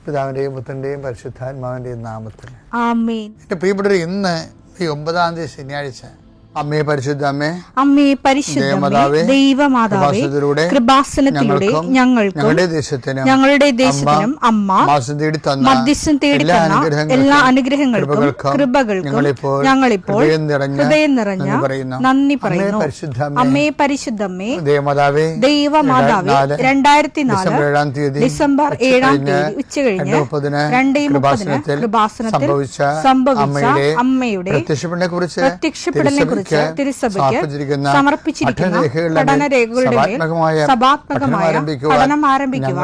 പിതാവിൻ്റെയും പുത്രൻ്റെയും പരിശുദ്ധാത്മാവിൻ്റെയും നാമത്തിൽ ആമേൻ. എൻ്റെ പ്രിയപ്പെട്ടവർ, ഇന്ന് ഈ 9-ാം തീയതി ശനിയാഴ്ച അമ്മേ പരിശുദ്ധ അമ്മേ, അമ്മേ പരിശുദ്ധമേ, ദൈവമാതാവേ, കൃപാസനത്തിലൂടെ ഞങ്ങളുടെ ദേശത്തിനും അമ്മ മധ്യസ്ഥം തേടി തന്ന എല്ലാ അനുഗ്രഹങ്ങൾക്കും കൃപകൾക്കും ഞങ്ങളിപ്പോൾ ഹൃദയം നിറഞ്ഞ നന്ദി പറയുന്നു. അമ്മേ പരിശുദ്ധമേ, ദൈവമാതാവേ, 2004 ഡിസംബർ 7 ഉച്ചകഴിഞ്ഞ് 2:30 കൃപാസനത്തിൽ സംഭവിച്ച അമ്മയുടെ പ്രത്യക്ഷപ്പെടലിനെ കുറിച്ച് തിരുസഭയ്ക്ക് സമർപ്പിച്ചിരിക്കുന്ന പഠനരേഖകളുടെ സഭാത്മകമായ പഠനം ആരംഭിക്കുവാൻ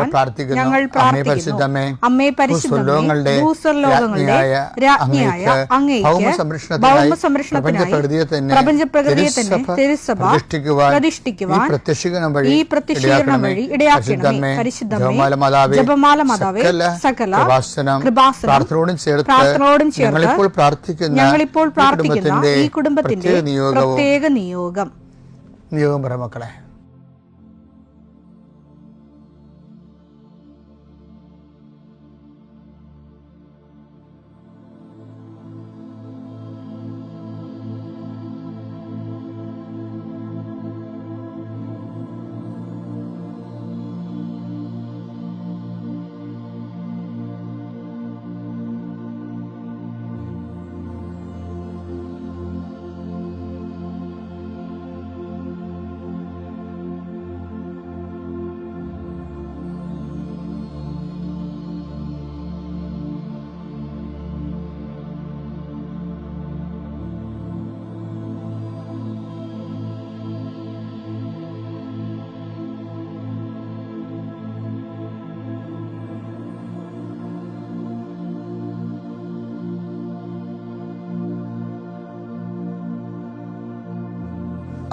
ഞങ്ങൾ പ്രാർത്ഥിക്കുന്നു. അമ്മേ പരിശുദ്ധമേ, ഭൂസ്വർലോകങ്ങളുടെ രാജ്ഞിയായ അങ്ങേയ്ക്ക് ഭൗമസംരക്ഷണത്തിനായി പ്രപഞ്ചപ്രകൃതിയെ തന്നെ തിരുസഭ പ്രതിഷ്ഠിക്കുവാൻ ഈ പ്രത്യക്ഷീകരണം വഴി ഇടയാക്കണമേ. പരിശുദ്ധമേ, ജപമാല മാതാവേ, സകല കൃപാസനം പ്രാർത്ഥനയോടും ചേർത്ത് ഞങ്ങളിപ്പോൾ പ്രാർത്ഥിക്കുന്ന ഈ കുടുംബത്തിന്റെ പ്രത്യേക നിയോഗം പറ മക്കളെ.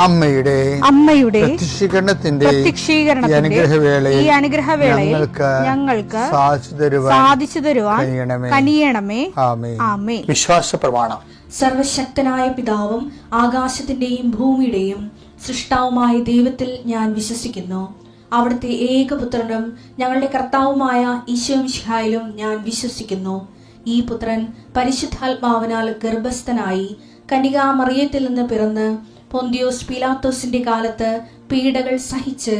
അമ്മയുടെ പ്രത്യക്ഷീകരണത്തിന്റെ ഈ അനുഗ്രഹവേളയിൽ ഞങ്ങൾക്ക് സാധിച്ചു തരുവാൻ കനിയണമേ. ആമേൻ. വിശ്വാസ പ്രമാണം. സർവശക്തനായ പിതാവും ആകാശത്തിന്റെയും ഭൂമിയുടെയും സൃഷ്ടാവുമായ ദൈവത്തിൽ ഞാൻ വിശ്വസിക്കുന്നു. അവിടുത്തെ ഏകപുത്രനും ഞങ്ങളുടെ കർത്താവുമായ ഈശോമിശിഹായിലും ഞാൻ വിശ്വസിക്കുന്നു. ഈ പുത്രൻ പരിശുദ്ധാത്മാവിനാൽ ഗർഭസ്ഥനായി കന്യകാമറിയത്തിൽ നിന്ന് പിറന്ന് പൊന്തിയോസ് പീലാത്തോസിന്റെ കാലത്ത് പീഡകൾ സഹിച്ച്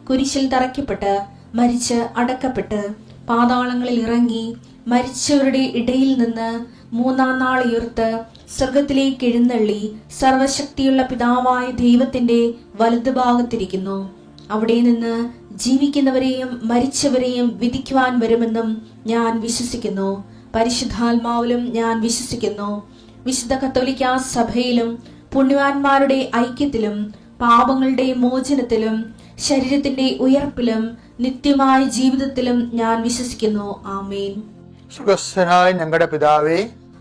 കുരിശിൽ തറയ്ക്കപ്പെട്ട് മരിച്ച് അടക്കപ്പെട്ട് പാതാളങ്ങളിൽ ഇറങ്ങി മരിച്ചവരുടെ ഇടയിൽ നിന്ന് 3-ാം നാൾ ഉയർത്ത് സ്വർഗത്തിലേക്ക് എഴുന്നള്ളി സർവശക്തിയുള്ള പിതാവായ ദൈവത്തിന്റെ വലതുഭാഗത്തിരിക്കുന്നു. അവിടെ നിന്ന് ജീവിക്കുന്നവരെയും മരിച്ചവരെയും വിധിക്കുവാൻ വരുമെന്നും ഞാൻ വിശ്വസിക്കുന്നു. പരിശുദ്ധാത്മാവിലും ഞാൻ വിശ്വസിക്കുന്നു. വിശുദ്ധ കത്തോലിക്കാ സഭയിലും പുണ്യവാന്മാരുടെ ഐക്യത്തിലും പാപങ്ങളുടെ മോചനത്തിലും ശരീരത്തിന്റെ ഉയർപ്പിലും നിത്യമായ ജീവിതത്തിലും ഞാൻ വിശ്വസിക്കുന്നു. ആമേൻ. സുഖസ്ഥനായ ഞങ്ങളുടെ പിതാവേ,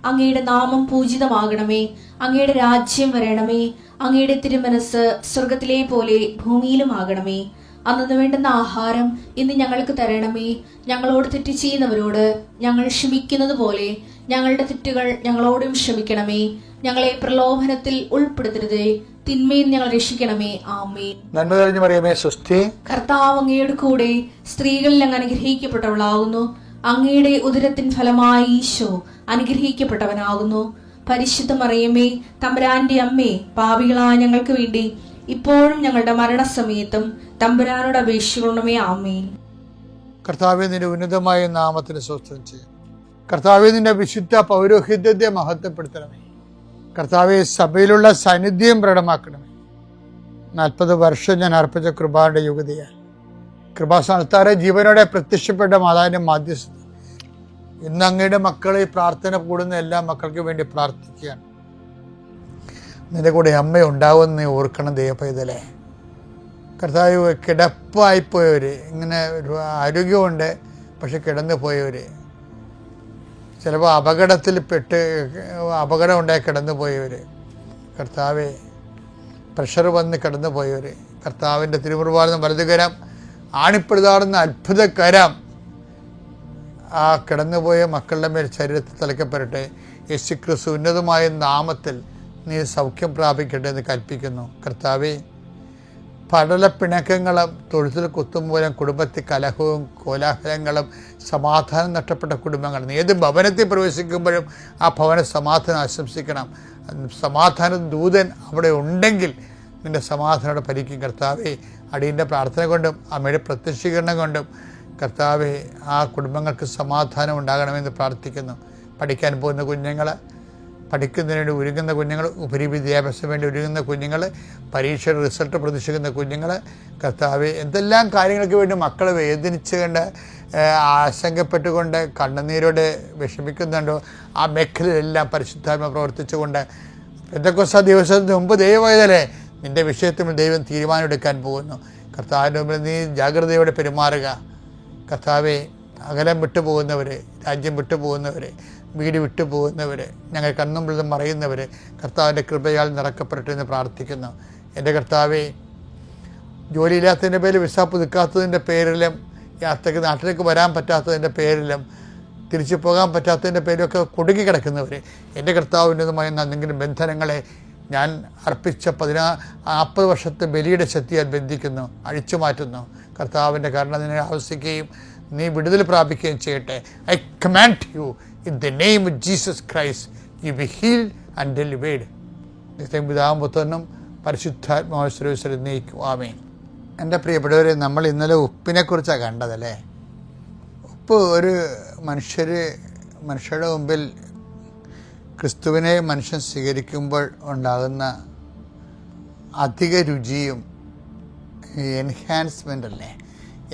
അങ്ങയുടെ നാമം പൂജിതമാകണമേ. അങ്ങയുടെ രാജ്യം വരണമേ. അങ്ങയുടെ തിരുമനസ് സ്വർഗത്തിലെ പോലെ ഭൂമിയിലും ആകണമേ. അന്നു വേണ്ടുന്ന ആഹാരം ഇന്ന് ഞങ്ങൾക്ക് തരണമേ. ഞങ്ങളോട് തെറ്റ് ചെയ്യുന്നവരോട് ഞങ്ങൾ ക്ഷമിക്കുന്നത് പോലെ ഞങ്ങളുടെ തെറ്റുകൾ ഞങ്ങളോടും ക്ഷമിക്കണമേ. ഞങ്ങളെ പ്രലോഭനത്തിൽ ഉൾപ്പെടുത്തരുതേ, തിന്മയിൽ ഞങ്ങൾ രക്ഷിക്കണമേ. ആമേൻ. നന്മ നിറഞ്ഞ മറിയമേ, സ്വസ്തി. കർത്താവ് അങ്ങയുടെ കൂടെ സ്ത്രീകളിൽ അങ്ങ് അനുഗ്രഹിക്കപ്പെട്ടവളാകുന്നു. അങ്ങയുടെ ഉദരത്തിൻ ഫലമായി ഈശോ അനുഗ്രഹിക്കപ്പെട്ടവനാകുന്നു. പരിശുദ്ധ മറിയമേ, തമ്പുരാന്റെ അമ്മേ, പാപികളായ ഞങ്ങൾക്ക് വേണ്ടി ഇപ്പോഴും ഞങ്ങളുടെ മരണസമയത്തും തമ്പുരാനോട് അപേക്ഷിക്കണമേ. ആമേൻ. കർത്താവേ, നിന്റെ ഉന്നതമായ നാമത്തിന് സ്തോത്രം ചെയ്യും. കർത്താവേ, നിന്റെ വിശുദ്ധ പൗരോഹിത്യത്തെ മഹത്വപ്പെടുത്തണമേ. കർത്താവെ, സഭയിലുള്ള സാന്നിധ്യം പ്രകടമാക്കണമേ. 40 വർഷം ഞാൻ അർപ്പിച്ച കൃപാന്റെ യുഗതിയാൽ കൃപാസ്ഥാനത്താറെ ജീവനോടെ പ്രത്യക്ഷപ്പെട്ട മാതാവിന്റെ മാധ്യസ്ഥത ഇന്ന് അങ്ങയുടെ മക്കളെ പ്രാർത്ഥന കൂടുന്ന എല്ലാ മക്കൾക്ക് വേണ്ടി പ്രാർത്ഥിക്കുകയാണ്. നിന്റെ കൂടെ അമ്മ ഉണ്ടാവുമെന്ന് ഓർക്കണം ദൈവപൈതലേ. കർത്താവ്, കിടപ്പായിപ്പോയവര്, ഇങ്ങനെ ഒരു ആരോഗ്യമുണ്ട് പക്ഷെ കിടന്നു പോയവര്, ചിലപ്പോൾ അപകടം ഉണ്ടായി കിടന്നു പോയവർ, കർത്താവെ, പ്രഷർ വന്ന് കിടന്നു പോയവർ, കർത്താവിൻ്റെ തിരുമുറുവാർന്ന വലതുകരം, ആണിപ്പെടുതാറുന്ന അത്ഭുതകരം ആ കിടന്നുപോയ മക്കളുടെ മേൽ ശരീരത്തിൽ തലയ്ക്കപ്പെടട്ടെ. യേശുക്രിസ്തു ഉന്നതമായ നാമത്തിൽ നീ സൗഖ്യം പ്രാപിക്കട്ടെ എന്ന് കൽപ്പിക്കുന്നു. കർത്താവെ, പടലപ്പിണക്കങ്ങളും തൊഴുത്തിൽ കുത്തുമൂലം കുടുംബത്തിൽ കലഹവും കോലാഹലങ്ങളും സമാധാനം നഷ്ടപ്പെട്ട കുടുംബങ്ങൾ. നീ ഏത് ഭവനത്തിൽ പ്രവേശിക്കുമ്പോഴും ആ ഭവന സമാധാനം ആശംസിക്കണം. സമാധാന ദൂതൻ അവിടെ ഉണ്ടെങ്കിൽ നിൻ്റെ സമാധാനോടെ ഭരിക്കും. കർത്താവേ, അടിയൻ്റെ പ്രാർത്ഥന കൊണ്ടും അമ്മയുടെ പ്രത്യക്ഷീകരണം കൊണ്ടും കർത്താവേ, ആ കുടുംബങ്ങൾക്ക് സമാധാനം ഉണ്ടാകണമെന്ന് പ്രാർത്ഥിക്കുന്നു. പഠിക്കാൻ പോകുന്ന കുഞ്ഞുങ്ങൾ, പഠിക്കുന്നതിന് വേണ്ടി ഒരുങ്ങുന്ന കുഞ്ഞുങ്ങൾ, ഉപരിവിദ്യാഭ്യാസം വേണ്ടി ഒരുങ്ങുന്ന കുഞ്ഞുങ്ങൾ, പരീക്ഷയുടെ റിസൾട്ട് പ്രതീക്ഷിക്കുന്ന കുഞ്ഞുങ്ങൾ, കർത്താവെ, എന്തെല്ലാം കാര്യങ്ങൾക്ക് വേണ്ടി മക്കൾ വേദനിച്ചുകൊണ്ട് ആശങ്കപ്പെട്ടുകൊണ്ട് കണ്ണുനീരോടെ വിഷമിക്കുന്നുണ്ടോ ആ മേഖലയിലെല്ലാം പരിശുദ്ധാത്മ പ്രവർത്തിച്ചുകൊണ്ട് പെന്തക്കോസ്താ ദിവസത്തിന് മുമ്പ് ദൈവമായതല്ലേ നിൻ്റെ വിഷയത്തിൽ ദൈവം തീരുമാനമെടുക്കാൻ പോകുന്നു. കർത്താവിൻ്റെ മുമ്പിൽ നീ ജാഗ്രതയോടെ പെരുമാറുക. കർത്താവെ, അകലം വിട്ടുപോകുന്നവർ, രാജ്യം വിട്ടുപോകുന്നവർ, വീട് വിട്ടുപോകുന്നവർ, ഞങ്ങൾ കണ്ണുമ്പിൽ മറയുന്നവർ കർത്താവിൻ്റെ കൃപയാൽ നിറക്കപ്പെടട്ടെ എന്ന് പ്രാർത്ഥിക്കുന്നു. എൻ്റെ കർത്താവെ, ജോലിയില്ലാത്തതിൻ്റെ പേരിൽ വിസ പുതുക്കാത്തതിൻ്റെ പേരിലും യാത്രയ്ക്ക് നാട്ടിലേക്ക് വരാൻ പറ്റാത്തതിൻ്റെ പേരിലും തിരിച്ചു പോകാൻ പറ്റാത്തതിൻ്റെ പേരിലൊക്കെ കുടുങ്ങി കിടക്കുന്നവർ എൻ്റെ കർത്താവിൻ്റെതുമായ എന്തെങ്കിലും ബന്ധനങ്ങളെ ഞാൻ അർപ്പിച്ച 40 വർഷത്തെ ബലിയുടെ ശക്തിയാൽ ബന്ധിക്കുന്നു, അഴിച്ചു മാറ്റുന്നു. കർത്താവിൻ്റെ കരുണ നിന്നെ ആവശ്യിക്കുകയും നീ വിടുതൽ പ്രാപിക്കുകയും ചെയ്യട്ടെ. I command you in the name of Jesus Christ, you be healed and delivered. പിതാവും പുത്രനും പരിശുദ്ധാത്മാവിശ്വരം എന്നേക്കും ആമേൻ. എൻ്റെ പ്രിയപ്പെട്ടവരെ, നമ്മൾ ഇന്നലെ ഉപ്പിനെക്കുറിച്ചാണ് കണ്ടതല്ലേ. ഉപ്പ് ഒരു മനുഷ്യരുടെ മുമ്പിൽ ക്രിസ്തുവിനെ മനുഷ്യൻ സ്വീകരിക്കുമ്പോൾ ഉണ്ടാകുന്ന അധിക രുചിയും എൻഹാൻസ്മെൻ്റ് അല്ലേ,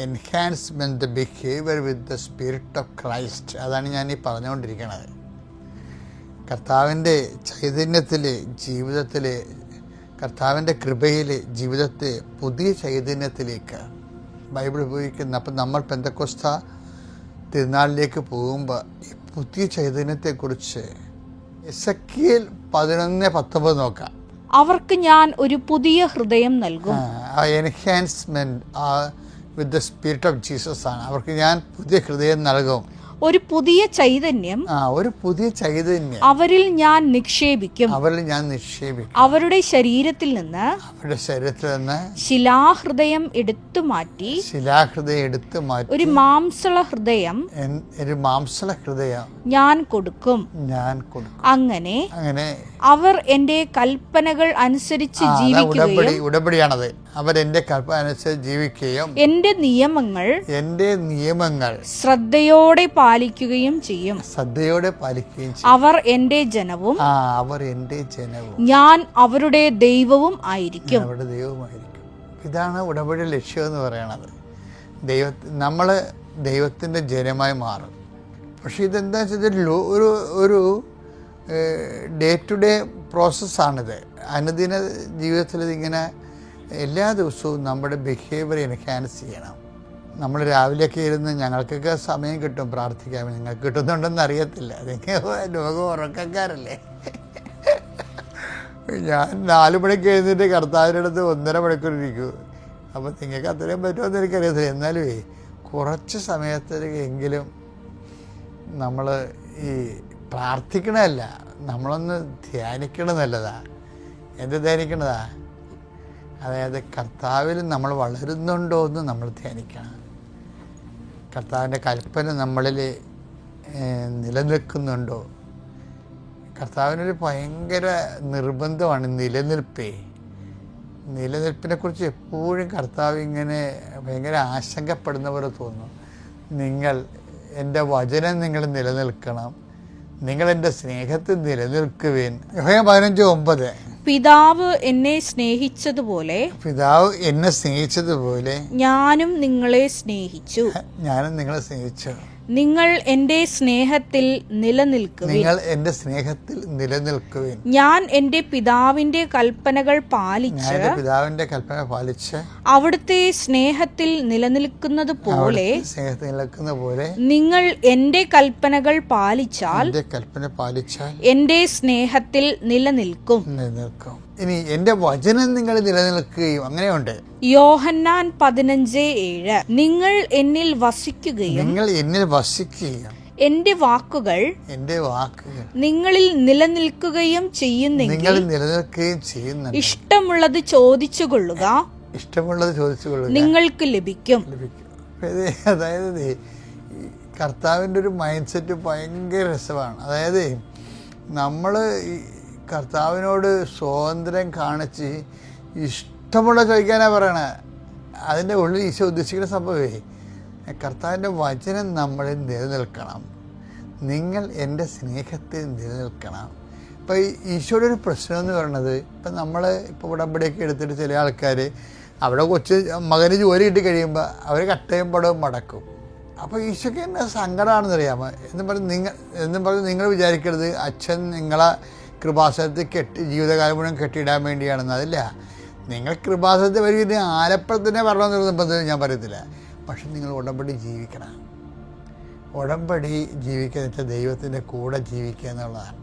enhancement the behaviour with the spirit of Christ. അതാണ് ഞാൻ ഈ പറഞ്ഞുകൊണ്ടിരിക്കുന്നത്. കർത്താവിൻ്റെ ചൈതന്യത്തിൽ ജീവിതത്തിൽ, കർത്താവിൻ്റെ കൃപയിൽ ജീവിതത്തെ പുതിയ ചൈതന്യത്തിലേക്ക് ബൈബിൾ ഉപയോഗിക്കുന്ന. അപ്പം നമ്മൾ പെന്തക്കോസ്താ തിരുനാളിലേക്ക് പോകുമ്പോൾ ഈ പുതിയ ചൈതന്യത്തെക്കുറിച്ച് എസെക്കിയേൽ 11:19 നോക്കാം. അവർക്ക് ഞാൻ ഒരു പുതിയ ഹൃദയം നൽകും. Enhancement with the spirit of Jesus ആണ്. അവർക്ക് ഞാൻ പുതിയ ഹൃദയം നൽകും. ഒരു പുതിയ ചൈതന്യം, ഒരു പുതിയ ചൈതന്യം അവരിൽ ഞാൻ നിക്ഷേപിക്കും. അവരുടെ ശരീരത്തിൽ നിന്ന് ശിലാഹൃദയം എടുത്തു മാറ്റി ഒരു മാംസള ഹൃദയം ഞാൻ കൊടുക്കും. അങ്ങനെ അവർ എന്റെ കൽപ്പനകൾ അനുസരിച്ച് ജീവിക്കുകയും, ഉടമ്പടിയാണത്, അവരെന്റെ കൽപ്പന അനുസരിച്ച് ജീവിക്കുകയും എന്റെ നിയമങ്ങൾ ശ്രദ്ധയോടെ പാലിക്കുകയും ചെയ്യും. അവർ എന്റെ ജനവും ഞാൻ അവരുടെ ദൈവവും ആയിരിക്കും. ഇതാണ് ഉടമ്പടിയുടെ ലക്ഷ്യം എന്ന് പറയുന്നത്. നമ്മൾ ദൈവത്തിൻ്റെ ജനമായി മാറും. പക്ഷെ ഇതെന്താ വെച്ചാൽ ഒരു ഡേ ടു ഡേ പ്രോസസ്സാണിത്. അനുദിന ജീവിതത്തിൽ ഇതിങ്ങനെ എല്ലാ ദിവസവും നമ്മുടെ ബിഹേവിയർ എൻഹാൻസ് ചെയ്യണം. നമ്മൾ രാവിലെയൊക്കെ ഇരുന്ന്, ഞങ്ങൾക്കൊക്കെ സമയം കിട്ടും പ്രാർത്ഥിക്കാൻ, നിങ്ങൾക്ക് കിട്ടുന്നുണ്ടെന്ന് അറിയത്തില്ല, അതൊക്കെ ലോകം ഉറക്കക്കാരല്ലേ. ഞാൻ 4 മണിക്ക് എഴുന്നിട്ട് കർത്താവിൻ്റെ അടുത്ത് 1.5 മണിക്കൂർ ഇരിക്കും. അപ്പോൾ നിങ്ങൾക്ക് അത്രയും പറ്റുമെന്ന് എനിക്കറിയത്തില്ല. എന്നാലും കുറച്ച് സമയത്തേക്കെങ്കിലും നമ്മൾ ഈ പ്രാർത്ഥിക്കണമല്ല, നമ്മളൊന്ന് ധ്യാനിക്കണം നല്ലതാണ്. എന്ത് ധ്യാനിക്കണതാ? അതായത് കർത്താവിൽ നമ്മൾ വളരുന്നുണ്ടോ എന്ന് നമ്മൾ ധ്യാനിക്കണം. കർത്താവിൻ്റെ കൽപ്പന നമ്മളിൽ നിലനിൽക്കുന്നുണ്ടോ? കർത്താവിനൊരു ഭയങ്കര നിർബന്ധമാണ് നിലനിൽപ്പിനെക്കുറിച്ച് എപ്പോഴും കർത്താവ് ഇങ്ങനെ ഭയങ്കര ആശങ്കപ്പെടുന്ന പോലെ തോന്നും. എൻ്റെ വചനം നിങ്ങൾ നിലനിൽക്കണം, നിങ്ങൾ എൻ്റെ സ്നേഹത്തിൽ നിലനിൽക്കുവേൻ. യോഹന്നാൻ 15:9. പിതാവ് എന്നെ സ്നേഹിച്ചതുപോലെ ഞാനും നിങ്ങളെ സ്നേഹിച്ചു. നിങ്ങൾ എന്റെ സ്നേഹത്തിൽ നിലനിൽക്കുവിൻ. ഞാൻ എന്റെ പിതാവിന്റെ കൽപ്പനകൾ പാലിച്ച് അവിടുത്തെ സ്നേഹത്തിൽ നിലനിൽക്കുന്നത് പോലെ നിങ്ങൾ എന്റെ കൽപ്പനകൾ പാലിച്ചാൽ എന്റെ സ്നേഹത്തിൽ നിലനിൽക്കും. ഇനി എന്റെ വചനം നിങ്ങൾ നിലനിൽക്കുകയും, അങ്ങനെയുണ്ട്. യോഹന്നാൻ 15:7. നിങ്ങൾ എന്നിൽ വസിക്കുകയും എന്റെ വാക്കുകൾ നിങ്ങളിൽ നിലനിൽക്കുകയും ചെയ്യുന്നെങ്കിൽ ഇഷ്ടമുള്ളത് ചോദിച്ചുകൊള്ളുക, ഇഷ്ടമുള്ളത് ചോദിച്ചു കൊള്ളുക, നിങ്ങൾക്ക് ലഭിക്കും. അതായത് ഈ കർത്താവിൻ്റെ ഒരു മൈൻഡ് സെറ്റ് ഭയങ്കര രസമാണ്. അതായത് നമ്മൾ ഈ കർത്താവിനോട് സ്വാതന്ത്ര്യം കാണിച്ച് ഇഷ്ടമുള്ള ചോദിക്കാനാണ് പറയണത്. അതിൻ്റെ ഉള്ളിൽ ഈശോ ഉദ്ദേശിക്കുന്ന സംഭവമേ, കർത്താവിൻ്റെ വചനം നമ്മളിൽ നിലനിൽക്കണം, നിങ്ങൾ എൻ്റെ സ്നേഹത്തിൽ നിലനിൽക്കണം. ഇപ്പോൾ ഈശോയുടെ ഒരു പ്രശ്നം എന്ന് പറയുന്നത്, ഇപ്പം നമ്മൾ ഇപ്പോൾ ഉടമ്പടിയൊക്കെ എടുത്തിട്ട് ചില ആൾക്കാർ അവിടെ മകന് ജോലി കിട്ടി കഴിയുമ്പോൾ അവർ കട്ടയും പടവും മടക്കും. അപ്പോൾ ഈശോയ്ക്ക് എന്നെ സങ്കടമാണെന്ന് അറിയാമോ എന്നും പറഞ്ഞ് നിങ്ങൾ വിചാരിക്കരുത് അച്ഛൻ നിങ്ങളെ കൃപാസനത്തിൽ ജീവിതകാലം മുഴുവൻ കെട്ടിയിടാൻ വേണ്ടിയാണെന്ന്. അതില്ല, നിങ്ങൾ കൃപാസനത്തിൽ വരും ആലപ്പുറത്തിനെ വരണമെന്ന് നിർബന്ധം ഞാൻ പറയത്തില്ല. പക്ഷെ നിങ്ങൾ ഉടമ്പടി ജീവിക്കണം. ഉടമ്പടി ജീവിക്കുക എന്ന് വെച്ചാൽ ദൈവത്തിൻ്റെ കൂടെ ജീവിക്കുക എന്നുള്ളതാണ്.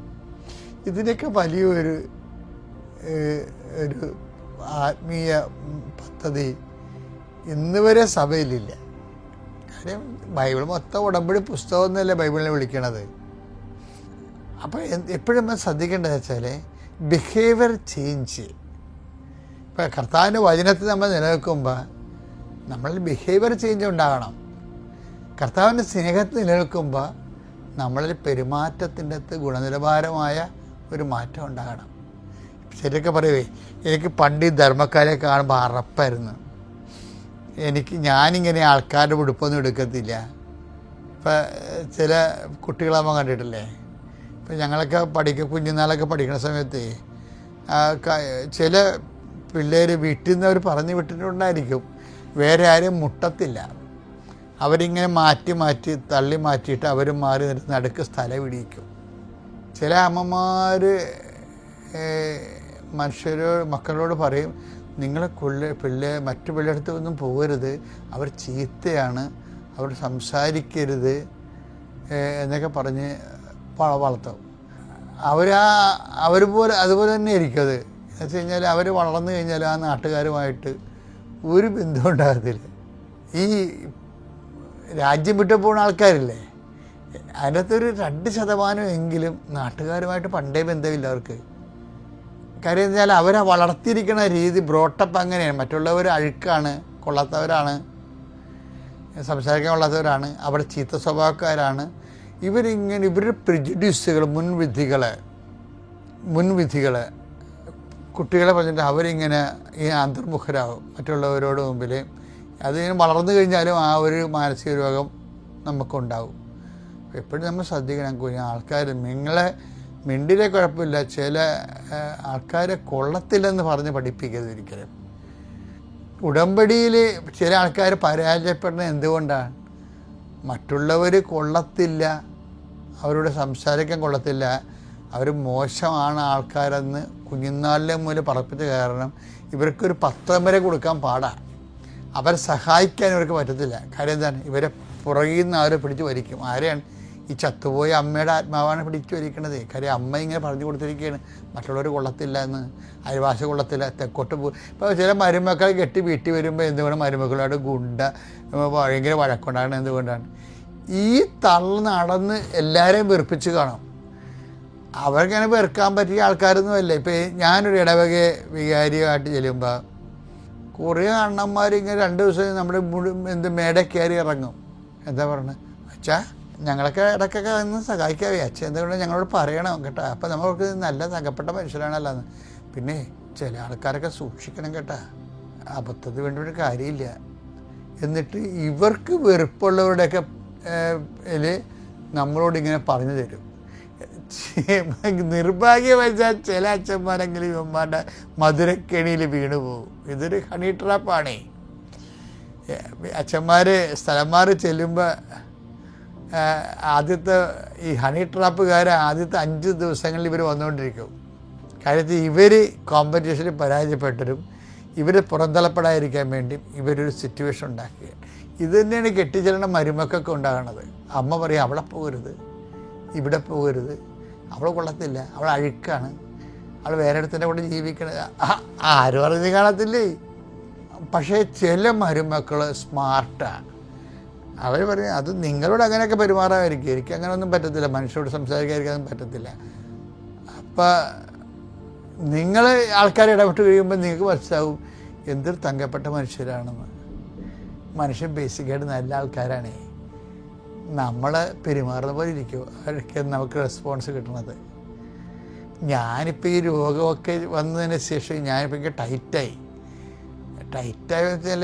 ഇതിനൊക്കെ വലിയൊരു ഒരു ആത്മീയ പദ്ധതി ഇന്ന് വരെ സഭയിലില്ല. കാര്യം ബൈബിൾ മൊത്തം ഉടമ്പടി പുസ്തകം എന്നല്ലേ ബൈബിളിനെ വിളിക്കണത്. അപ്പോൾ എപ്പോഴും നമ്മൾ ശ്രദ്ധിക്കേണ്ടതെന്ന് വെച്ചാൽ ബിഹേവിയർ ചേഞ്ച്. ഇപ്പോൾ കർത്താവിൻ്റെ വചനത്തിൽ നമ്മൾ നിലനിൽക്കുമ്പോൾ നമ്മളിൽ ബിഹേവിയർ ചേഞ്ച് ഉണ്ടാകണം. കർത്താവിൻ്റെ സ്നേഹത്തിൽ നിലനിൽക്കുമ്പോൾ നമ്മളിൽ പെരുമാറ്റത്തിൻ്റെ അകത്ത് ഗുണനിലവാരമായ ഒരു മാറ്റം ഉണ്ടാകണം. ശരിയൊക്കെ പറയുവേ, എനിക്ക് പണ്ട് ഈ ധർമ്മക്കാരെ കാണുമ്പോൾ അറപ്പായിരുന്നു. ഞാനിങ്ങനെ ആൾക്കാരുടെ ഉടുപ്പൊന്നും എടുക്കത്തില്ല. ഇപ്പം ചില കുട്ടികളാകുമ്പോൾ കണ്ടിട്ടില്ലേ, ഇപ്പം ഞങ്ങളൊക്കെ കുഞ്ഞുനാളൊക്കെ പഠിക്കുന്ന സമയത്ത് ചില പിള്ളേർ വീട്ടിൽ നിന്ന് അവർ പറഞ്ഞു വിട്ടിട്ടുണ്ടായിരിക്കും, വേറെ ആരും മുട്ടത്തില്ല. അവരിങ്ങനെ മാറ്റി തള്ളി മാറ്റിയിട്ട് അവർ മാറി നിർത്തി നടുക്ക് സ്ഥലം ഇടിയിക്കും. ചില അമ്മമാർ മക്കളോട് പറയും, നിങ്ങൾ മറ്റു പിള്ളേരുടെ ഒന്നും പോകരുത്, അവർ ചീത്തയാണ്, അവർ സംസാരിക്കരുത് എന്നൊക്കെ പറഞ്ഞ് വളർത്തും. അതുപോലെ തന്നെ ആയിരിക്കും അത്. എന്ന് വെച്ച് കഴിഞ്ഞാൽ അവർ വളർന്നു കഴിഞ്ഞാൽ ആ നാട്ടുകാരുമായിട്ട് ഒരു ബന്ധം ഉണ്ടാകത്തില്ല. ഈ രാജ്യം വിട്ടു പോകുന്ന ആൾക്കാരില്ലേ, അതിനകത്തൊരു 2% നാട്ടുകാരുമായിട്ട് പണ്ടേ ബന്ധമില്ല അവർക്ക്. കാര്യം എന്ന് വെച്ചാൽ അവരെ വളർത്തിയിരിക്കുന്ന രീതി ബ്രോട്ടപ്പ് അങ്ങനെയാണ്. മറ്റുള്ളവർ അഴുക്കാണ്, കൊള്ളാത്തവരാണ്, സംസാരിക്കാൻ കൊള്ളാത്തവരാണ്, അവിടെ ചീത്ത സ്വഭാവക്കാരാണ്. ഇവരുടെ പ്രിജുഡ്യൂസുകൾ, മുൻവിധികൾ കുട്ടികളെ പറഞ്ഞിട്ട് അവരിങ്ങനെ ഈ അന്തർമുഖരാകും മറ്റുള്ളവരോട് മുമ്പിൽ. അതിങ്ങനെ വളർന്നു കഴിഞ്ഞാലും ആ ഒരു മാനസിക രോഗം നമുക്കുണ്ടാകും. എപ്പോഴും നമ്മൾ ശ്രദ്ധിക്കണം. ആൾക്കാർ നിങ്ങളെ മിണ്ടിലെ കുഴപ്പമില്ല, ചില ആൾക്കാരെ കൊള്ളത്തില്ലെന്ന് പറഞ്ഞ് പഠിപ്പിക്കരുത് ഒരിക്കലും. ഉടമ്പടിയിൽ ചില ആൾക്കാർ പരാജയപ്പെടുന്നത് എന്തുകൊണ്ടാണ്? മറ്റുള്ളവർ കൊള്ളത്തില്ല, അവരോട് സംസാരിക്കാൻ കൊള്ളത്തില്ല, അവർ മോശമാണ് ആൾക്കാരെന്ന് കുഞ്ഞുനാളിലെ മുതൽ പറപ്പിച്ച കാരണം ഇവർക്കൊരു പത്രം വരെ കൊടുക്കാൻ പാടാണ്. അവരെ സഹായിക്കാൻ ഇവർക്ക് പറ്റത്തില്ല. കാര്യം എന്താണ്? ഇവരെ പുറകിൽ നിന്ന് അവരെ പിടിച്ച് വലിക്കും. ആരെയാണ്? ഈ ചത്തുപോയ അമ്മയുടെ ആത്മാവാണ് പിടിച്ചു വലിക്കണത്. കാര്യം അമ്മ ഇങ്ങനെ പറഞ്ഞു കൊടുത്തിരിക്കുകയാണ്, മറ്റുള്ളവർ കൊള്ളത്തില്ല എന്ന്, അയൽവാസി കൊള്ളത്തില്ല, തെക്കോട്ട് ഇപ്പോൾ ചില മരുമക്കൾ കെട്ടി വീട്ടിൽ വരുമ്പോൾ എന്തുകൊണ്ട് മരുമക്കളോട് ഭയങ്കര വഴക്കുണ്ടാകണം? എന്തുകൊണ്ടാണ്? ഈ തള്ളു നടന്ന് എല്ലാവരെയും വെറുപ്പിച്ച് കാണും. അവർക്കങ്ങനെ വെറുക്കാൻ പറ്റിയ ആൾക്കാരൊന്നും അല്ല. ഇപ്പോൾ ഞാനൊരു ഇടവക വികാരിയായിട്ട് ചെല്ലുമ്പോൾ കുറേ അണ്ണന്മാരിങ്ങനെ 2 ദിവസം നമ്മുടെ മേട കയറി ഇറങ്ങും. എന്താ പറഞ്ഞത്? അച്ഛാ ഞങ്ങളൊക്കെ ഇടയ്ക്കൊക്കെ ഒന്ന് സഹായിക്കാവേ, അച്ഛൻ എന്തുകൊണ്ട് ഞങ്ങളോട് പറയണം കേട്ടോ. അപ്പം നമ്മൾക്ക് നല്ല തകപ്പെട്ട മനുഷ്യരാണല്ലോ എന്ന്. പിന്നെ ചില ആൾക്കാരൊക്കെ സൂക്ഷിക്കണം കേട്ടോ, അബദ്ധത്തിന് വേണ്ടി ഒരു കാര്യമില്ല. എന്നിട്ട് ഇവർക്ക് വെറുപ്പുള്ളവരുടെയൊക്കെ നമ്മളോട് ഇങ്ങനെ പറഞ്ഞു തരും. നിർഭാഗ്യവശാൽ ചില അച്ഛന്മാരെങ്കിലും ഇവന്മാരുടെ മധുരക്കെണിയിൽ വീണു പോകും. ഇതൊരു ഹണി ട്രാപ്പാണേ. അച്ഛന്മാർ സ്ഥലം മാറി ചെല്ലുമ്പോൾ ആദ്യത്തെ ഈ ഹണി ട്രാപ്പുകാർ ആദ്യത്തെ 5 ദിവസങ്ങളിൽ ഇവർ വന്നുകൊണ്ടിരിക്കും. കാര്യത്തിൽ ഇവർ കോമ്പറ്റീഷനിൽ പരാജയപ്പെട്ടരും ഇവർ പുറന്തള്ളപ്പെടാതിരിക്കാൻ വേണ്ടി ഇവരൊരു സിറ്റുവേഷൻ ഉണ്ടാക്കുക. ഇത് തന്നെയാണ് കെട്ടിച്ചെല്ലുന്ന മരുമക്കൊക്കെ ഉണ്ടാകണത്. അമ്മ പറയും അവിടെ പോകരുത്, ഇവിടെ പോകരുത്, അവൾ കൊള്ളത്തില്ല, അവൾ അഴുക്കാണ്, അവൾ വേറെ ഇടത്തിൻ്റെ കൂടെ ജീവിക്കണത്. ആരും അറിഞ്ഞ് കാണത്തില്ലേ. പക്ഷേ ചില മരുമക്കൾ സ്മാർട്ടാണ്. അവർ പറയും അത് നിങ്ങളോട് അങ്ങനെയൊക്കെ പെരുമാറാമായിരിക്കും, എനിക്ക് അങ്ങനെയൊന്നും പറ്റത്തില്ല, മനുഷ്യരോട് സംസാരിക്കാതിരിക്കാനൊന്നും പറ്റത്തില്ല. അപ്പം നിങ്ങൾ ആൾക്കാരെ ഇടപെട്ട് കഴിയുമ്പോൾ നിങ്ങൾക്ക് മനസ്സിലാവും എന്തൊരു തങ്കപ്പെട്ട മനുഷ്യരാണെന്ന്. മനുഷ്യൻ ബേസിക്കായിട്ട് നല്ല ആൾക്കാരാണ്. നമ്മൾ പെരുമാറുന്ന പോലെ ഇരിക്കും അവർക്ക് നമുക്ക് റെസ്പോൺസ് കിട്ടുന്നത്. ഞാനിപ്പോൾ ഈ രോഗമൊക്കെ വന്നതിന് ശേഷം ഞാനിപ്പോൾ എനിക്ക് ടൈറ്റായി വെച്ചാൽ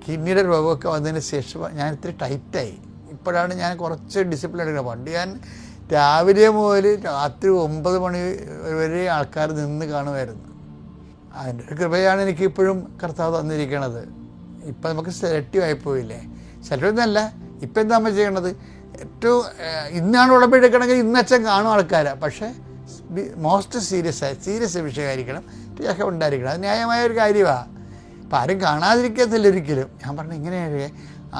കിഡ്നിയുടെ രോഗമൊക്കെ വന്നതിന് ശേഷം ഞാൻ ഇത്തിരി ടൈറ്റായി. ഇപ്പോഴാണ് ഞാൻ കുറച്ച് ഡിസിപ്ലിൻ എടുക്കുന്നത്. പണ്ട് ഞാൻ രാവിലെ മുതൽ രാത്രി 9 മണി വരെ ആൾക്കാർ നിന്ന് കാണുമായിരുന്നു. അതിൻ്റെ ഒരു കൃപയാണ് എനിക്കിപ്പോഴും കർത്താവ് തന്നിരിക്കണത്. ഇപ്പം നമുക്ക് സെലക്റ്റീവ് ആയിപ്പോയില്ലേ. സെലക്റ്റീവ് എന്നല്ല, ഇപ്പം എന്താ നമ്മൾ ചെയ്യണത്, ഏറ്റവും ഇന്നാണ് ഉടമ്പെടുക്കണമെങ്കിൽ ഇന്നച്ഛൻ കാണും ആൾക്കാരാണ്. പക്ഷേ മോസ്റ്റ് സീരിയസ് വിഷയമായിരിക്കണം, ഇതൊക്കെ ഉണ്ടായിരിക്കണം. അത് ന്യായമായ ഒരു കാര്യമാണ്. അപ്പം ആരും കാണാതിരിക്കത്തില്ല ഒരിക്കലും. ഞാൻ പറഞ്ഞു ഇങ്ങനെയാണ്,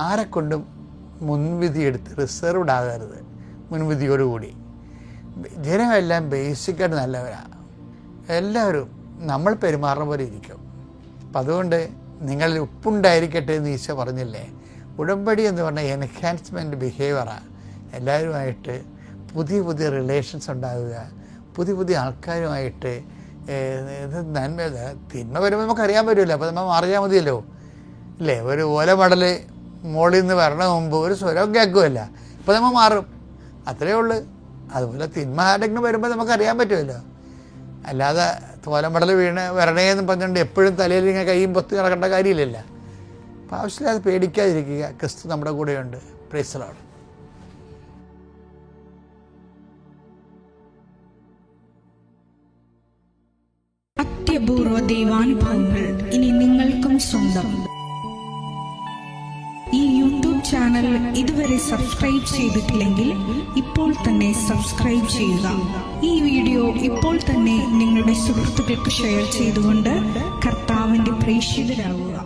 ആരെക്കൊണ്ടും മുൻവിധി എടുത്ത് റിസർവ്ഡ് ആകരുത്. മുൻവിധിയോടുകൂടി ജനമെല്ലാം ബേസിക്കായിട്ട് നല്ലവരാണ്. എല്ലാവരും നമ്മൾ പെരുമാറുന്ന പോലെ ഇരിക്കും. അപ്പം അതുകൊണ്ട് നിങ്ങളിൽ ഉപ്പുണ്ടായിരിക്കട്ടെ എന്ന് ഈശോ പറഞ്ഞില്ലേ. ഉടമ്പടി എന്ന് പറഞ്ഞാൽ എൻഹാൻസ്മെൻറ്റ് ബിഹേവിയറാണ്. എല്ലാവരുമായിട്ട് പുതിയ റിലേഷൻസ് ഉണ്ടാവുക, പുതിയ ആൾക്കാരുമായിട്ട് നന്മ. തിന്മ വരുമ്പോൾ നമുക്കറിയാൻ പറ്റില്ല, അപ്പോൾ നമ്മൾ അറിയാൻ മതിയല്ലോ അല്ലേ. ഒരു ഓലമടൽ മുകളിൽ നിന്ന് വരണ മുമ്പ് ഒരു സ്വരം കേൾക്കുമല്ല, അപ്പോൾ നമ്മൾ മാറും, അത്രയേ ഉള്ളൂ. അതുപോലെ തിന്മ ആരെങ്കിലും വരുമ്പോൾ നമുക്കറിയാൻ പറ്റുമല്ലോ. അല്ലാതെ തോലമടൽ വരണേന്ന് പറഞ്ഞുകൊണ്ട് എപ്പോഴും തലയിൽ ഇങ്ങനെ കൈയും പൊത്തി നടക്കേണ്ട കാര്യമില്ലല്ല. അപ്പോൾ ആവശ്യമില്ലാതെ പേടിക്കാതിരിക്കുക. ക്രിസ്തു നമ്മുടെ കൂടെയുണ്ട്. Praise the Lord. അത്യപൂർവ ദൈവാനുഭവങ്ങൾ ഇനി നിങ്ങൾക്കും സ്വന്തം. ഈ യൂട്യൂബ് ചാനൽ ഇതുവരെ സബ്സ്ക്രൈബ് ചെയ്തിട്ടില്ലെങ്കിൽ ഇപ്പോൾ തന്നെ സബ്സ്ക്രൈബ് ചെയ്യുക. ഈ വീഡിയോ ഇപ്പോൾ തന്നെ നിങ്ങളുടെ സുഹൃത്തുക്കൾക്ക് ഷെയർ ചെയ്തുകൊണ്ട് കർത്താവിന്റെ പ്രേക്ഷിതരാകുക.